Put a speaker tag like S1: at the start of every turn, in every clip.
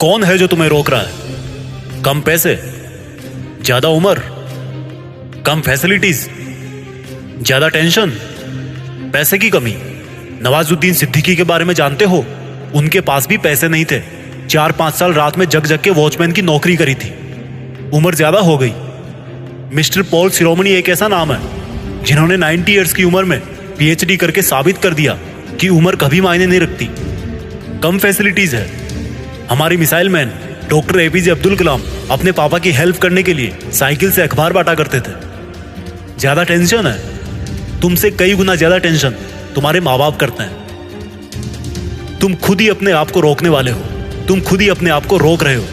S1: कौन है जो तुम्हें रोक रहा है? कम पैसे, ज्यादा उम्र, कम फैसिलिटीज, ज्यादा टेंशन, पैसे की कमी। नवाजुद्दीन सिद्दीकी के बारे में जानते हो? उनके पास भी पैसे नहीं थे। 4-5 साल रात में जग जग के वॉचमैन की नौकरी करी थी। उम्र ज्यादा हो गई। मिस्टर पॉल सिरोमनी एक ऐसा नाम है जिन्होंने 90 ईयर्स की उम्र में पीएचडी करके साबित कर दिया कि उम्र कभी मायने नहीं रखती। कम फैसिलिटीज है। हमारी missile man doctor APJ Abdul Kalam अपने पापा की हेल्प करने के लिए साइकिल से अखबार बांटा करते थे। ज्यादा टेंशन है। तुमसे कई गुना ज्यादा टेंशन तुम्हारे माँ बाप करते हैं। तुम खुद ही अपने आप को रोकने वाले हो। तुम खुद ही अपने आप को रोक रहे हो।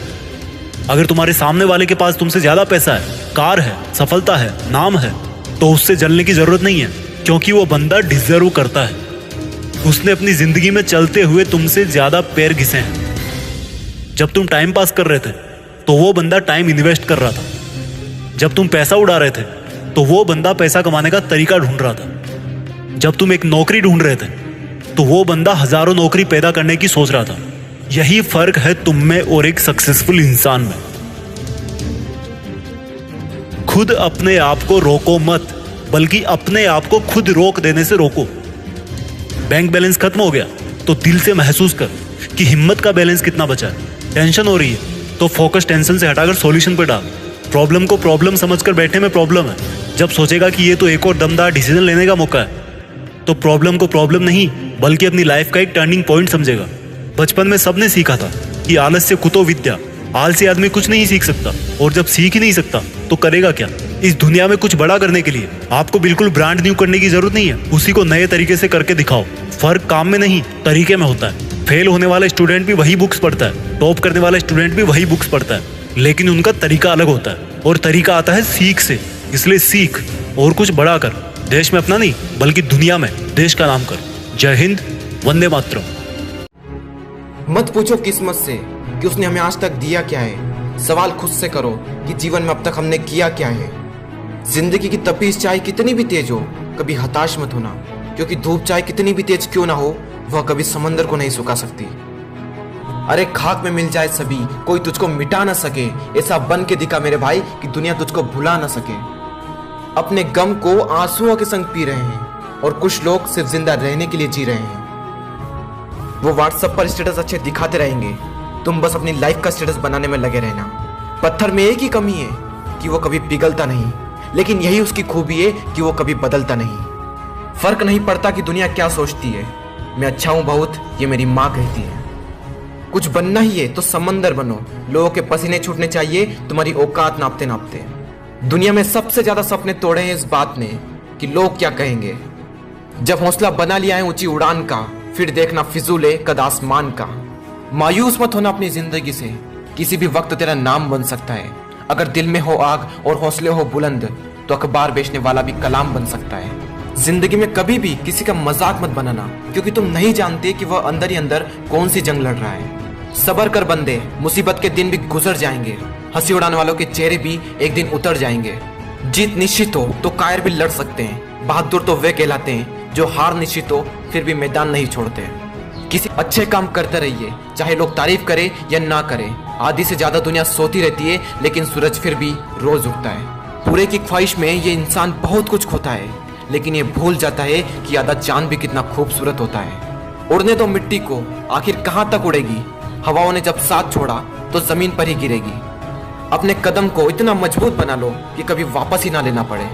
S1: अगर तुम्हारे सामने वाले के पास तुमसे ज्यादा पैसा है, कार है, सफलता है, नाम है, तो उससे जलने की जरूरत नहीं है, क्योंकि वो बंदा डिजर्व करता है। उसने अपनी जिंदगी में चलते हुए तुमसे ज्यादा पैर घिसे हैं। जब तुम टाइम पास कर रहे थे तो वो बंदा टाइम इन्वेस्ट कर रहा था। जब तुम पैसा उड़ा रहे थे तो वो बंदा पैसा कमाने का तरीका ढूंढ रहा था। जब तुम एक नौकरी ढूंढ रहे थे तो वो बंदा हजारों नौकरी पैदा करने की सोच रहा था। यही फर्क है तुम में और एक सक्सेसफुल इंसान में। खुद अपने आप को रोको मत, बल्कि अपने आप को खुद रोक देने से रोको। बैंक बैलेंस खत्म हो गया तो दिल से महसूस कर कि हिम्मत का बैलेंस कितना बचा है। टेंशन हो रही है तो फोकस टेंशन से हटाकर सॉल्यूशन पर डाल। प्रॉब्लम को प्रॉब्लम समझकर बैठने में प्रॉब्लम है। जब सोचेगा कि ये तो एक और दमदार डिसीजन लेने का मौका है, तो प्रॉब्लम को प्रॉब्लम नहीं बल्कि अपनी लाइफ का एक टर्निंग पॉइंट समझेगा। बचपन में सबने सीखा था कि आलस्य कुतो विद्या। आलसी आदमी कुछ नहीं सीख सकता, और जब सीख ही नहीं सकता तो करेगा क्या? इस दुनिया में कुछ बड़ा करने के लिए आपको बिल्कुल ब्रांड न्यू करने की जरूरत नहीं है। उसी को नए तरीके से करके दिखाओ। फर्क काम में नहीं, तरीके में होता है। फेल होने वाला स्टूडेंट भी वही बुक्स पढ़ता है, टॉप करने वाला स्टूडेंट भी वही बुक्स पढ़ता है, लेकिन उनका तरीका अलग होता है, और तरीका आता है सीख से। इसलिए सीख और कुछ बड़ा कर। देश में अपना नहीं बल्कि दुनिया में देश का नाम कर। जय हिंद, वंदे मातरम।
S2: मत पूछो किस्मत से कि उसने हमें आज तक दिया क्या है। सवाल खुद से करो कि जीवन में अब तक हमने किया क्या है। जिंदगी की तपीस चाहे कितनी भी तेज हो, कभी हताश मत होना, क्योंकि धूप चाहे कितनी भी तेज क्यों ना हो, वह कभी समंदर को नहीं सुखा सकती। अरे खाक में मिल जाए सभी, कोई तुझको मिटा ना सके। ऐसा बन के दिखा मेरे भाई कि दुनिया तुझको भुला ना सके। अपने गम को आंसुओं के संग पी रहे हैं, और कुछ लोग सिर्फ जिंदा रहने के लिए जी रहे हैं। वो व्हाट्सएप पर स्टेटस अच्छे दिखाते रहेंगे, तुम बस अपनी लाइफ का स्टेटस बनाने में लगे रहना। पत्थर में एक ही कमी है कि वो कभी पिघलता नहीं, लेकिन यही उसकी खूबी है कि वो कभी बदलता नहीं। फर्क नहीं पड़ता कि दुनिया क्या सोचती है। मैं अच्छा हूं बहुत, ये मेरी माँ कहती है। कुछ बनना ही है तो समंदर बनो। लोगों के पसीने छूटने चाहिए तुम्हारी औकात नापते नापते। दुनिया में सबसे ज्यादा सपने तोड़े हैं इस बात ने कि लोग क्या कहेंगे। जब हौसला बना लिया है ऊंची उड़ान का, फिर देखना फिजूल है कद आसमान का। मायूस मत होना अपनी जिंदगी से, किसी भी वक्त तेरा नाम बन सकता है। अगर दिल में हो आग और हौसले हो बुलंद, तो अखबार बेचने वाला भी कलाम बन सकता है। जिंदगी में कभी भी किसी का मजाक मत बनाना, क्योंकि तुम नहीं जानते कि वह अंदर ही अंदर कौन सी जंग लड़ रहा है। सबर कर बंदे, मुसीबत के दिन भी गुजर जाएंगे। हंसी उड़ाने वालों के चेहरे भी एक दिन उतर जाएंगे। जीत निश्चित हो तो कायर भी लड़ सकते हैं। बहादुर तो वे कहलाते हैं जो हार निश्चित हो फिर भी मैदान नहीं छोड़ते। किसी अच्छे काम करते रहिए, चाहे लोग तारीफ करें या ना करें। आधी से ज्यादा दुनिया सोती रहती है, लेकिन सूरज फिर भी रोज उगता है। पूरे की ख्वाहिश में ये इंसान बहुत कुछ खोता है, लेकिन ये भूल जाता है कि आधा चांद भी कितना खूबसूरत होता है। उड़ने दो मिट्टी को, आखिर कहाँ तक उड़ेगी। हवाओं ने जब साथ छोड़ा तो जमीन पर ही गिरेगी। अपने कदम को इतना मजबूत बना लो कि कभी वापस ही ना लेना पड़े।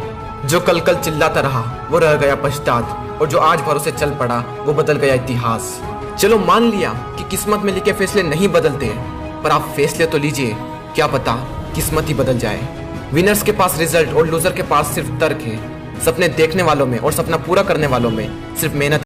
S2: जो कल कल चिल्लाता रहा वो रह गया पछतात, और जो आज भरोसे चल पड़ा वो बदल गया इतिहास। चलो मान लिया कि किस्मत में लिखे फैसले नहीं बदलते हैं, पर आप फैसले तो लीजिए, क्या पता किस्मत ही बदल जाए। विनर्स के पास रिजल्ट और लूजर के पास सिर्फ तर्क है। सपने देखने वालों में और सपना पूरा करने वालों में सिर्फ मेहनत